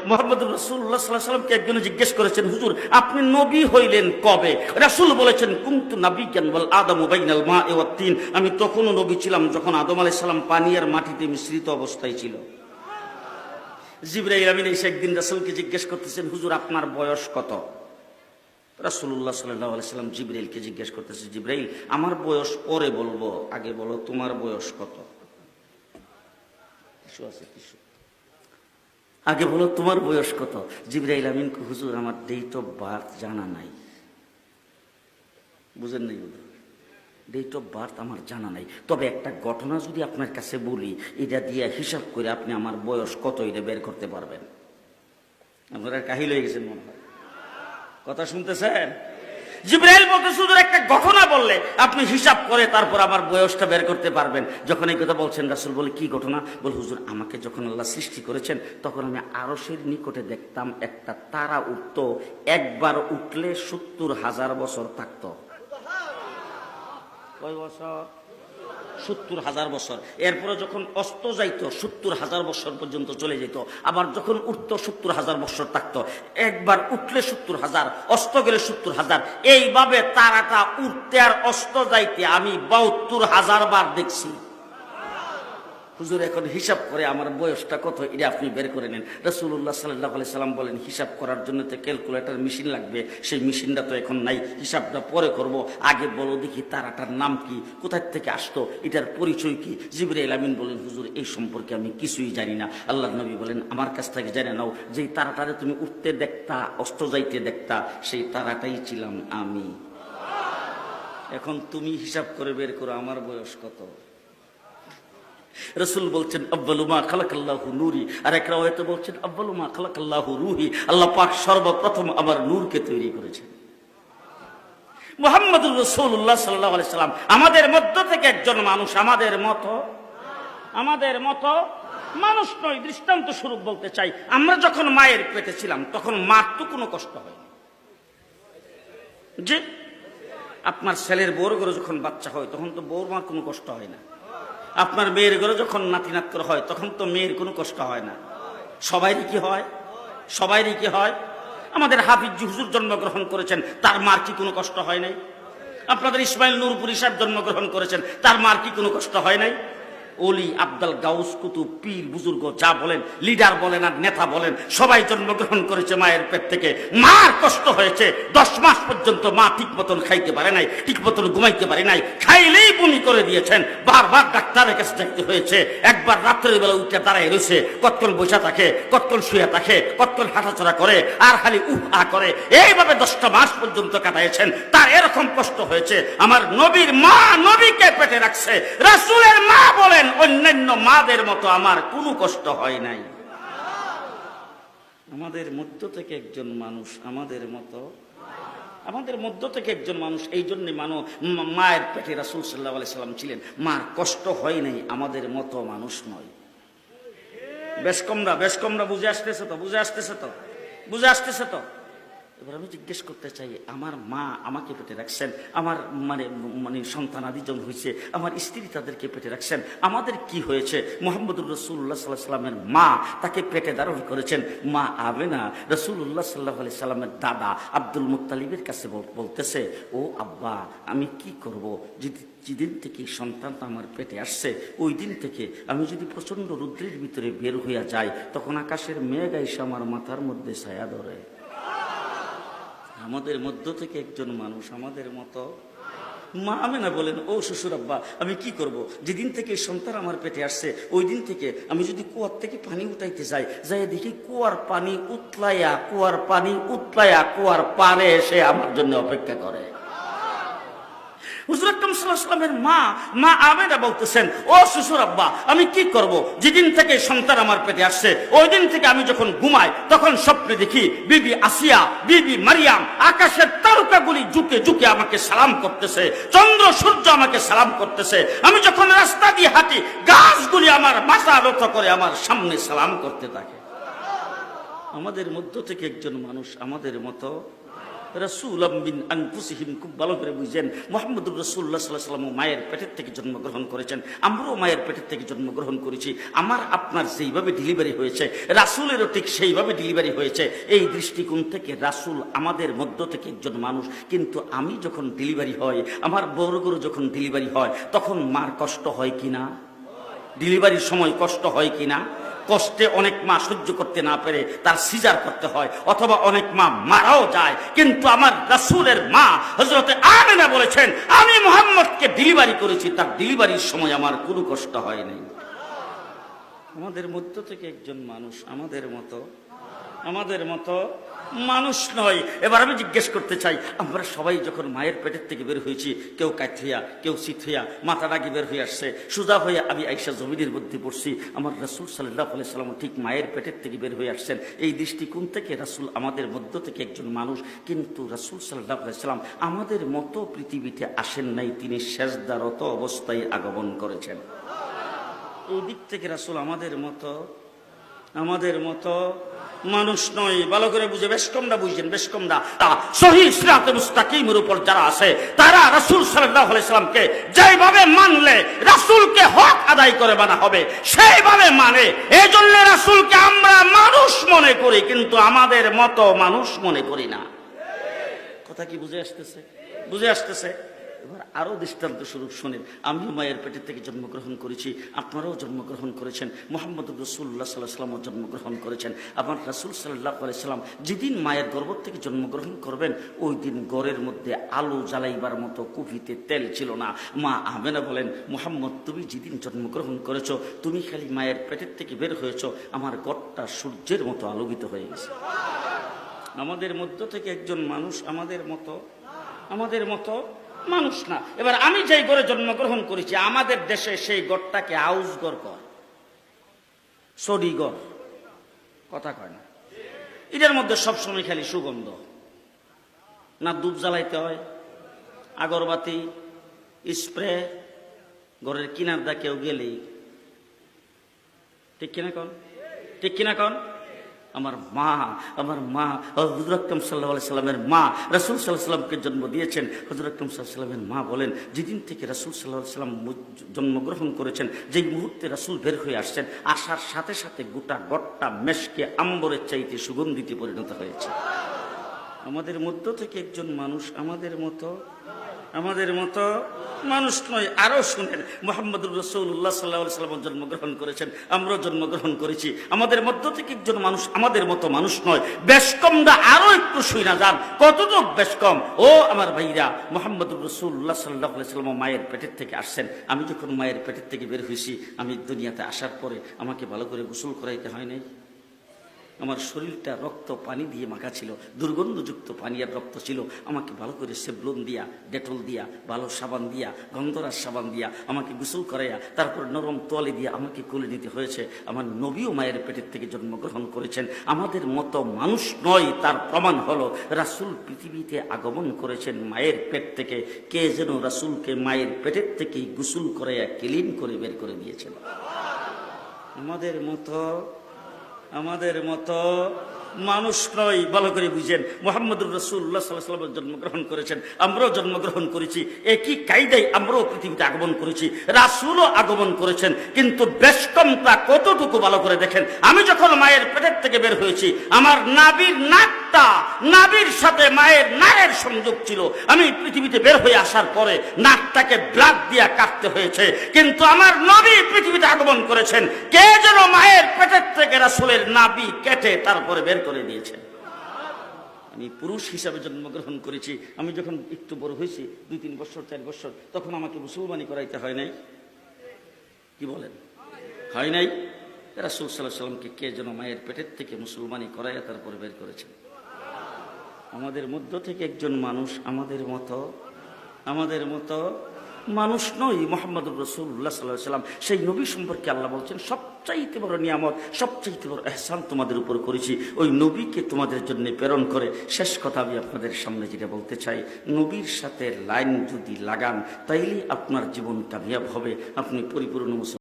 মুহাম্মদুর রাসূলুল্লাহ সাল্লাল্লাহু আলাইহি ওয়াসাল্লামকে একজন জিজ্ঞেস করেছেন, হুজুর আপনি নবী হইলেন কবে? রাসূল বলেছেন, কুনতু নাবিয়্যান ওয়াল আদামু বাইনাল মা'i ওয়াত তিন। আমি তখনও নবী ছিলাম যখন আদম আলাইহিস সালাম পানি আর মাটিতে মিশ্রিত অবস্থায় ছিল। জিবরাইল আমিন এসে একদিন রাসূলকে জিজ্ঞেস করতেছেন, হুজুর আপনার বয়স কত? রাসূলুল্লাহ সাল্লাল্লাহু আলাইহি ওয়াসাল্লাম জিবরাইলকে জিজ্ঞেস করতেছে, জিবরাইল আমার বয়স পরে বলবো, আগে বলো তোমার বয়স কত? কিছু আছে কিছু, আগে বলো তোমার বয়স কত? জিবরাইল আমিন কো, হুজুর আমার ডেট অফ বার্থ জানা নাই। বুঝেন নাই? ডেট অফ বার্থ আমার জানা নাই, তবে একটা ঘটনা যদি আপনার কাছে বলি, এটা দিয়ে হিসাব করে আপনি আমার বয়স কত এটা বের করতে পারবেন। আপনারা কাহিল হয়ে গেছেন মনে হয়, কথা শুনতেছেন? জিবরাইল বলতেছে, হুজুর একটা ঘটনা বললে আপনি হিসাব করে তারপর আমার বয়সটা বের করতে পারবেন। যখন এই কথা বলছেন, রাসূল বলে, কি ঘটনা? বল, হুজুর আমাকে যখন আল্লাহ সৃষ্টি করেছেন তখন আমি আরশের নিকটে দেখতাম একটা তারা উঠতো, একবার উঠলে ৭০,০০০ বছর থাকতো। কয় বছর? ৭০,০০০ বছর। এরপরে যখন অস্ত যাইতো ৭০,০০০ বছর পর্যন্ত চলে যেত, আবার যখন উঠতো ৭০,০০০ বছর থাকতো। একবার উঠলে ৭০,০০০, অস্ত গেলে ৭০,০০০। এইভাবে তারাটা উঠতে আর অস্ত যাইতে আমি ৭২,০০০ বার দেখছি। হুজুর এখন হিসাব করে আমার বয়সটা কত এটা আপনি বের করে নেন। রাসূলুল্লাহ সাল্লাল্লাহু আলাইহি সাল্লাম বলেন, হিসাব করার জন্য তো ক্যালকুলেটর মেশিন লাগবে, সেই মেশিনটা তো এখন নাই, হিসাবটা পরে করব, আগে বলো দেখি তারাটার নাম কি, কোথা থেকে আসতো, এটার পরিচয় কি? জিবরাইল আমিন বলেন, হুজুর এই সম্পর্কে আমি কিছুই জানি না। আল্লাহর নবী বলেন, আমার কাছ থেকে জেনে নাও, যেই তারাটারে তুমি উঠতে দেখতা অস্ত যাইতে দেখতা, সেই তারাটাই ছিলাম আমি। এখন তুমি হিসাব করে বের করো আমার বয়স কত। রাসূল বলছেন, আউয়ালু মা খালাকাল্লাহু নূরি, আর এক রাওয়ায়াতে বলছেন, আউয়ালু মা খালাকাল্লাহু রূহি, আল্লাহ পাক সর্বপ্রথম আমার নূরকে তৈরি করেছেন। মুহাম্মদুর রাসূলুল্লাহ সাল্লাল্লাহু আলাইহি সাল্লাম আমাদের মধ্য থেকে একজন মানুষ, আমাদের মতো মানুষ নয়। দৃষ্টান্ত স্বরূপ বলতে চাই, আমরা যখন মায়ের পেটে ছিলাম তখন মার তো কোনো কষ্ট হয় যে, আপনার ছেলের বউর ঘরে যখন বাচ্চা হয় তখন তো বউর মার কোনো কষ্ট হয় না। আপনার মেয়ের ঘরে যখন নাতি নাতর হয় তখন তো মেয়ের কোনো কষ্ট হয় না। সবাইরই কি হয়? আমাদের হাফিজ হুজুর জন্মগ্রহণ করেছেন, তার মার কি কোনো কষ্ট হয় নাই? আপনাদের ইসমাইল নূরপুরি সাহেব জন্মগ্রহণ করেছেন, তার মার কি কোনো কষ্ট হয় নাই? ওলি আব্দাল গাউস কুতুব পীর বুজুর্গ যা বলেন, লিডার বলেন আর নেতা বলেন, সবাই জন্মগ্রহণ করেছে মায়ের পেট থেকে। মার কষ্ট হয়েছে, 10 মাস পর্যন্ত মা ঠিক মতন খাইতে পারে নাই, ঠিক মতন ঘুমাইতে পারে নাই, খাইলেই বমি করে দিয়েছেন, বারবার ডাক্তারের কাছে যাইতে হয়েছে। একবার রাত্রের বেলা উঠে দাঁড়ায় রয়েছে, কতক্ষণ বসে থাকে, কতক্ষণ শুয়ে থাকে, কতক্ষণ হাঁটাচড়া করে আর খালি উহা করে, এইভাবে 10টা মাস পর্যন্ত কাটাইছেন। তার এরকম কষ্ট হয়েছে। আমার নবীর মা নবীকে পেটে রাখছে, রাসূলের মা বলেন অন্যান্য মাদের মতো আমার কোনো কষ্ট হয় নাই। আমাদের মধ্য থেকে একজন মানুষ, এই জন্য মায়ের পেটে রাসূল সাল্লাল্লাহু আলাইহি সাল্লাম ছিলেন, মার কষ্ট হয় নাই, আমাদের মতো মানুষ নয়। বেশ কমরা বুঝে আসতেছে তো। এবার আমি জিজ্ঞেস করতে চাই, আমার মা আমাকে পেটে রাখছেন, আমার মানে সন্তানাদি যখন হয়েছে, আমার স্ত্রী তাদেরকে পেটে রাখছেন, আমাদের কি হয়েছে? মুহাম্মদুর রাসূলুল্লাহ সাল্লাল্লাহু আলাইহি সাল্লামের মা তাকে পেটে ধারণ করেছেন। মা আমেনা রাসূলুল্লাহ সাল্লাল্লাহু আলাইহি সাল্লামের দাদা আব্দুল মুত্তালিবের কাছে বলতেছে, ও আব্বা আমি কি করব, যেদিন থেকে সন্তানটা আমার পেটে আসছে ওই দিন থেকে আমি যদি প্রচন্ড রৌদ্রের ভিতরে বের হইয়া যাই, তখন আকাশের মেঘ এসে আমার মাথার মধ্যে ছায়া ধরে। আমাদের মধ্য থেকে একজন মানুষ, আমাদের মতো। মা আমেনা বলেন, ও শ্বশুর আব্বা আমি কি করব, যেদিন থেকে সন্তান আমার পেটে আসছে ওই দিন থেকে আমি যদি কুয়ার থেকে পানি উঠাইতে যাই দেখি কুয়ার পানি উতলাইয়া কুয়ার পারে এসে আমার জন্য অপেক্ষা করে। হুজুর আকরাম সাল্লাল্লাহু আলাইহি ওয়াসাল্লামের মা আমেনা বলতেছেন, ও শ্বশুর আব্বা আমি কি করব, যেদিন থেকে সন্তান আমার পেটে আসছে ওই দিন থেকে আমি যখন ঘুমাই তখন স্বপ্নে দেখি বিবি আসিয়া, বিবি মারিয়াম আকাশের তারকাগুলি ঝুঁকে আমাকে সালাম করতেছে, চন্দ্র সূর্য আমাকে সালাম করতেছে। আমি যখন রাস্তা দিয়ে হাঁটি গাছগুলি আমার মাথা নত করে আমার সামনে সালাম করতে থাকে। আমাদের মধ্য থেকে একজন মানুষ, আমাদের মতো। রাসূলাম মিন আনফুসিহিম। খুব ভালো করে বুঝেন, মুহাম্মদুর রাসূলুল্লাহ সাল্লাল্লাহু আলাইহি ওয়াসাল্লাম মায়ের পেটের থেকে জন্মগ্রহণ করেছেন, আমরাও মায়ের পেটের থেকে জন্মগ্রহণ করেছি। আমার আপনার যেইভাবে ডেলিভারি হয়েছে, রাসূলেরও ঠিক সেইভাবে ডেলিভারি হয়েছে। এই দৃষ্টিকোণ থেকে রাসূল আমাদের মধ্য থেকে একজন মানুষ। কিন্তু আমি যখন ডেলিভারি হয়, আমার বড় গরু যখন ডেলিভারি হয়, তখন মার কষ্ট হয় কিনা? ডেলিভারির সময় কষ্ট হয় কিনা? কষ্টে অনেক মা সহ্য করতে না পেরে তার সিজার করতে হয়, অথবা অনেক মা মারাও যায়। কিন্তু আমার রাসূলের মা হযরতে আমিনা বলেছেন, আমি মুহাম্মদকে ডেলিভারি করেছি, তার ডেলিভারির সময় আমার কোনো কষ্ট হয় নাই। আমাদের মধ্য থেকে একজন মানুষ আমাদের মতো মানুষ নয়। এবার আমি জিজ্ঞেস করতে চাই, আমরা সবাই যখন মায়ের পেটের থেকে বের হয়েছি, কেউ কাঠ হইয়া, কেউ শীত হইয়া, মাথা ডাকি বের হয়ে আসছে, সুজা হইয়া আমি আয়েশা জমিনের মধ্যে পড়ছি। আমার রাসূল সাল্লাল্লাহু আলাইহি সাল্লাম ঠিক মায়ের পেটের থেকে বের হয়ে আসছেন। এই দৃষ্টিকোণ থেকে রাসূল আমাদের মধ্য থেকে একজন মানুষ। কিন্তু রাসূল সাল্লাল্লাহু আলাইহি সাল্লাম আমাদের মতো পৃথিবীতে আসেন নাই, তিনি সেজদারত অবস্থায় আগমন করেছেন। এই দিক থেকে রাসূল আমাদের মতো মানুষ নয়। ভালো করে বুঝে, বেশকমরা বুঝছেন, বেশকমরা সহিহ সিরাতে মুস্তাকিমের উপর যারা আছে, তারা রাসূল সাল্লাল্লাহু আলাইহি সাল্লামকে যেভাবে মানলে রাসূলকে হক আদায় করে মানা হবে, সেইভাবে মানে। এই জন্য রাসূলকে আমরা মানুষ মনে করি, কিন্তু আমাদের মতো মানুষ মনে করি না। কথা কি বুঝে আসতেছে? এবার আরো দৃষ্টান্ত স্বরূপ শোনেন। আমিও মায়ের পেটের থেকে জন্মগ্রহণ করেছি, আপনারাও জন্মগ্রহণ করেছেন, মুহাম্মদুর রাসূলুল্লাহ সাল্লাল্লাহু আলাইহি ওয়াসাল্লামও জন্মগ্রহণ করেছেন। আমার রাসূল সাল্লাল্লাহু আলাইহি ওয়াসাল্লাম যেদিন মায়ের গর্ভ থেকে জন্মগ্রহণ করবেন, ওই দিন ঘরের মধ্যে আলো জ্বালাইবার মতো কুপিতে তেল ছিল না। মা আমেনা বলেন, মুহাম্মদ তুমি যেদিন জন্মগ্রহণ করেছো, তুমি খালি মায়ের পেটের থেকে বের হয়েছো, আমার ঘরটা সূর্যের মতো আলোকিত হয়ে গেছে। আমাদের মধ্য থেকে একজন মানুষ আমাদের মতো মানুষ না। এবার আমি যেই ঘরে জন্মগ্রহণ করেছি, আমাদের দেশে সেই ঘরটাকে আউস ঘর কয়, সডি ঘর, কথা কয় না। এটার মধ্যে সবসময় খালি সুগন্ধ, না ধূপ জ্বালাইতে হয়, আগরবাতি, স্প্রে, ঘরের কিনার দা কেউ গেলেই, ঠিক কিনা কন? আমার মা হুজুর আকরাম সাল্লাল্লাহু আলাইহি সাল্লামের মা রাসূল সাল্লাল্লাহু আলাইহি সাল্লামকে জন্ম দিয়েছেন। হুজুর আকরাম সাল্লাল্লাহু আলাইহি সাল্লামের মা বলেন, যেদিন থেকে রাসূল সাল্লাল্লাহু আলাইহি সাল্লাম জন্মগ্রহণ করেছেন, যেই মুহূর্তে রাসূল বের হয়ে আসছেন, আসার সাথে সাথে গোটা ঘরটা মেশকে আম্বরের চাইতে সুগন্ধিতে পরিণত হয়েছে। আমাদের মধ্য থেকে একজন মানুষ আমাদের মতো মানুষ নয়। আরো শুনেন, মুহাম্মদুর রাসূলুল্লাহ সাল্লাল্লাহু আলাইহি ওয়াসাল্লাম জন্মগ্রহণ করেছেন, আমরাও জন্মগ্রহণ করেছি। আমাদের মধ্য থেকে একজন মানুষ আমাদের মতো মানুষ নয়। বেশকমরা আরো একটু শুইনা যান, কতটুক বেশকম। ও আমার ভাইরা, মুহাম্মদুর রাসূলুল্লাহ সাল্লাল্লাহু আলাইহি ওয়াসাল্লাম মায়ের পেটের থেকে আসছেন। আমি যখন মায়ের পেটের থেকে বের হয়েছি, আমি দুনিয়াতে আসার পরে আমাকে ভালো করে গোসল করাইতে হয় নাই। আমার শরীরটা রক্ত পানি দিয়ে মাখা ছিল, দুর্গন্ধযুক্ত পানি আর রক্ত ছিল। আমাকে ভালো করে সেবলন দিয়া, ডেটল দিয়া, ভালো সাবান দিয়া, গন্ধরাজ সাবান দিয়া আমাকে গোসল করাইয়া, তারপর নরম তোয়ালে দিয়ে আমাকে কোলে নিতে হয়েছে। আমার নবীও মায়ের পেটের থেকে জন্মগ্রহণ করেছেন। আমাদের মতো মানুষ নয়, তার প্রমাণ হলো রাসূল পৃথিবীতে আগমন করেছেন মায়ের পেট থেকে। কে যেন রাসূলকে মায়ের পেটের থেকেই গোসল করাইয়া ক্লিন করে বের করে দিয়েছেন। আমাদের মতো মানুষ নয়। ভালো করে বুঝেন, মুহাম্মদুর রাসূলুল্লাহ সাল্লাল্লাহু আলাইহি ওয়াসাল্লাম জন্মগ্রহণ করেছেন, আমরাও জন্মগ্রহণ করেছি। একই কায়দায় আমরাও পৃথিবীতে আগমন করেছি, রাসূলও আগমন করেছেন। কিন্তু বেশকমটা কতটুকু ভালো করে দেখেন। আমি যখন মায়ের পেটের থেকে বের হয়েছি, আমার নাভির সাথে মায়ের নায়ের সংযোগ ছিল। আমি পৃথিবীতে বের হয়ে আসার পরে নাকটাকে ব্লাড দিয়া কাটতে হয়েছে। কিন্তু আমার নবী পৃথিবীতে আগমন করেছেন, কে যেন মায়ের পেটের থেকে রাসূলের নাভি কেটে তারপরে বের করে দিয়েছেন। আমি পুরুষ হিসাবে জন্মগ্রহণ করেছি। আমি যখন একটু বড় হয়েছি, 2-3 বছর 4 বছর, তখন আমাকে মুসলমানি করাইতে হয় নাই? কি বলেন, হয় নাই? রাসূল সাল্লাল্লাহু আলাইহি ওয়াসাল্লামকে কে যেন মায়ের পেটের থেকে মুসলমানি করাইয়া তারপরে বের করেছেন। আমাদের মধ্য থেকে একজন মানুষ আমাদের মতো মানুষ নয়। মুহাম্মদুর রাসূলুল্লাহ সাল্লাল্লাহু আলাইহি ওয়াসাল্লাম, সেই নবী সম্পর্কে আল্লাহ বলছেন, সবচাইতে বড় নিয়ামত, সবচাইতে বড় ইহসান তোমাদের উপর করেছি, ওই নবীকে তোমাদের জন্য প্রেরণ করে। শেষ কথা আমি আপনাদের সামনে যেটা বলতে চাই, নবীর সাথে লাইন যদি লাগান, তাইলে আপনার জীবন কামিয়াব হবে, আপনি পরিপূর্ণ মুসলমান।